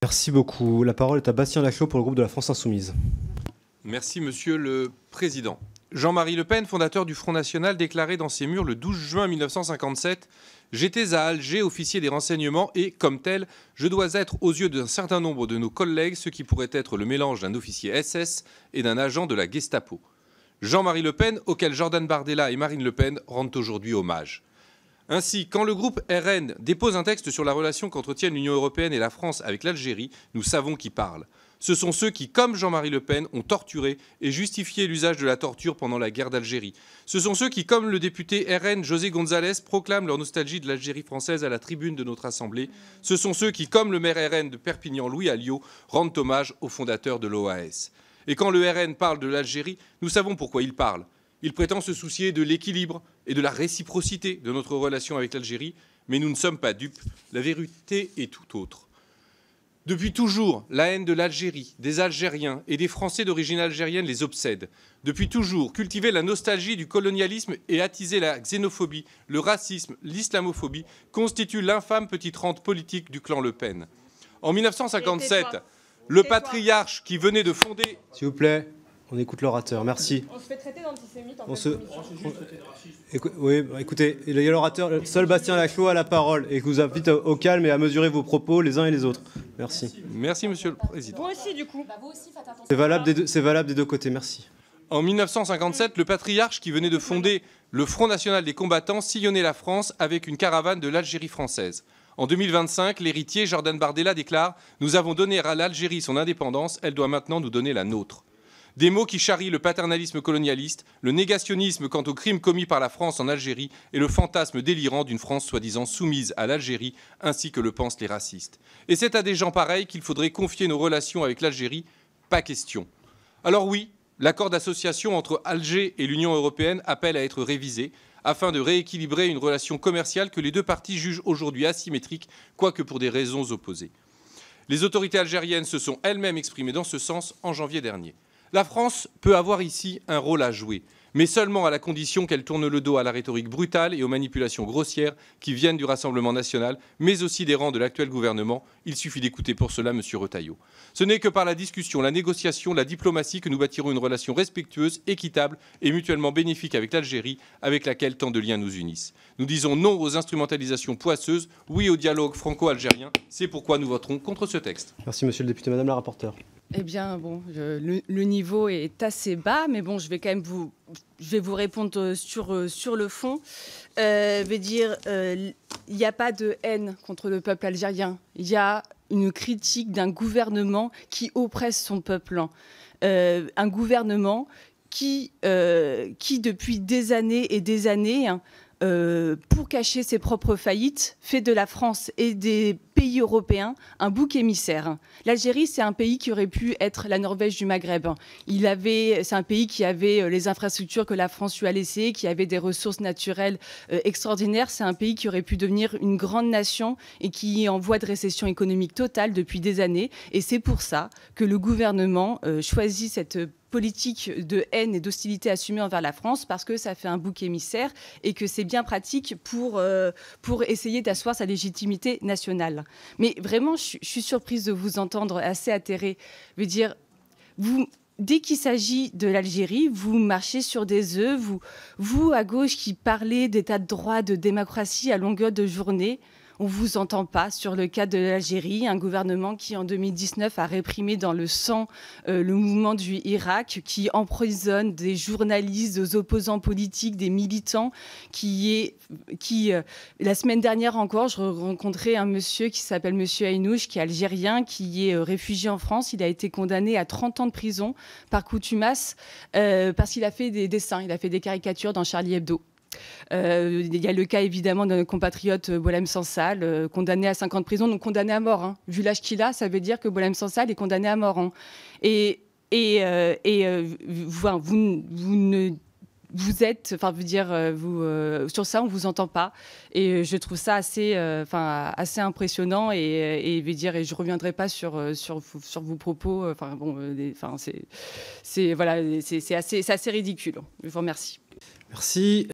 Merci beaucoup. La parole est à Bastien Lachaud pour le groupe de la France Insoumise. Merci Monsieur le Président. Jean-Marie Le Pen, fondateur du Front National, déclarait dans ses murs le 12 juin 1957 « J'étais à Alger, officier des renseignements et, comme tel, je dois être aux yeux d'un certain nombre de nos collègues ce qui pourrait être le mélange d'un officier SS et d'un agent de la Gestapo ». Jean-Marie Le Pen, auquel Jordan Bardella et Marine Le Pen rendent aujourd'hui hommage. Ainsi, quand le groupe RN dépose un texte sur la relation qu'entretiennent l'Union européenne et la France avec l'Algérie, nous savons qui parle. Ce sont ceux qui, comme Jean-Marie Le Pen, ont torturé et justifié l'usage de la torture pendant la guerre d'Algérie. Ce sont ceux qui, comme le député RN José González, proclament leur nostalgie de l'Algérie française à la tribune de notre Assemblée. Ce sont ceux qui, comme le maire RN de Perpignan, Louis Alliot, rendent hommage au fondateur de l'OAS. Et quand le RN parle de l'Algérie, nous savons pourquoi il parle. Il prétend se soucier de l'équilibre et de la réciprocité de notre relation avec l'Algérie, mais nous ne sommes pas dupes. La vérité est tout autre. Depuis toujours, la haine de l'Algérie, des Algériens et des Français d'origine algérienne les obsède. Depuis toujours, cultiver la nostalgie du colonialisme et attiser la xénophobie, le racisme, l'islamophobie constituent l'infâme petite rente politique du clan Le Pen. En 1957, le patriarche qui venait de fonder... S'il vous plaît, on écoute l'orateur. Merci. On se fait traiter d'antisémite en Oui, écoutez, il y a l'orateur, seul Bastien Lachaud a la parole et je vous invite au calme et à mesurer vos propos les uns et les autres. Merci. Merci, Monsieur le Président. Vous aussi, du coup. C'est valable des deux côtés, merci. En 1957, le patriarche qui venait de fonder le Front National des combattants sillonnait la France avec une caravane de l'Algérie française. En 2025, l'héritier Jordan Bardella déclare « Nous avons donné à l'Algérie son indépendance, elle doit maintenant nous donner la nôtre ». Des mots qui charrient le paternalisme colonialiste, le négationnisme quant aux crimes commis par la France en Algérie et le fantasme délirant d'une France soi-disant soumise à l'Algérie, ainsi que le pensent les racistes. Et c'est à des gens pareils qu'il faudrait confier nos relations avec l'Algérie. Pas question. Alors oui, l'accord d'association entre Alger et l'Union européenne appelle à être révisé, afin de rééquilibrer une relation commerciale que les deux parties jugent aujourd'hui asymétrique, quoique pour des raisons opposées. Les autorités algériennes se sont elles-mêmes exprimées dans ce sens en janvier dernier. La France peut avoir ici un rôle à jouer, mais seulement à la condition qu'elle tourne le dos à la rhétorique brutale et aux manipulations grossières qui viennent du Rassemblement national, mais aussi des rangs de l'actuel gouvernement. Il suffit d'écouter pour cela M. Retailleau. Ce n'est que par la discussion, la négociation, la diplomatie que nous bâtirons une relation respectueuse, équitable et mutuellement bénéfique avec l'Algérie, avec laquelle tant de liens nous unissent. Nous disons non aux instrumentalisations poisseuses, oui au dialogue franco-algérien. C'est pourquoi nous voterons contre ce texte. Merci, monsieur le député. Madame la rapporteure. Eh bien, bon, le niveau est assez bas, mais bon, je vais quand même vous répondre sur le fond. Il n'y a pas de haine contre le peuple algérien. Il y a une critique d'un gouvernement qui oppresse son peuple. Un gouvernement qui, depuis des années et des années, pour cacher ses propres faillites, fait de la France et des pays européens un bouc émissaire. L'Algérie, c'est un pays qui aurait pu être la Norvège du Maghreb. C'est un pays qui avait les infrastructures que la France lui a laissées, qui avait des ressources naturelles extraordinaires. C'est un pays qui aurait pu devenir une grande nation et qui est en voie de récession économique totale depuis des années. Et c'est pour ça que le gouvernement choisit cette politique de haine et d'hostilité assumée envers la France, parce que ça fait un bouc émissaire et que c'est bien pratique pour essayer d'asseoir sa légitimité nationale. Mais vraiment, je suis surprise de vous entendre assez atterré. Je veux dire, dès qu'il s'agit de l'Algérie, vous marchez sur des œufs. Vous, à gauche, qui parlez d'état de droit, de démocratie à longueur de journée, on ne vous entend pas sur le cas de l'Algérie, un gouvernement qui, en 2019, a réprimé dans le sang le mouvement du Irak, qui emprisonne des journalistes, des opposants politiques, des militants, la semaine dernière encore, je rencontrais un monsieur qui s'appelle Monsieur Haïnouch, qui est algérien, qui est réfugié en France. Il a été condamné à 30 ans de prison par contumace parce qu'il a fait des dessins, il a fait des caricatures dans Charlie Hebdo. Il y a le cas évidemment de notre compatriote Boualem Sansal, condamné à 5 ans de prison, donc condamné à mort. Hein. Vu l'âge qu'il a, ça veut dire que Boualem Sansal est condamné à mort. Hein. Sur ça, on vous entend pas. Et je trouve ça assez impressionnant. Et je reviendrai pas sur vos propos. C'est assez ridicule. Je vous remercie. Merci.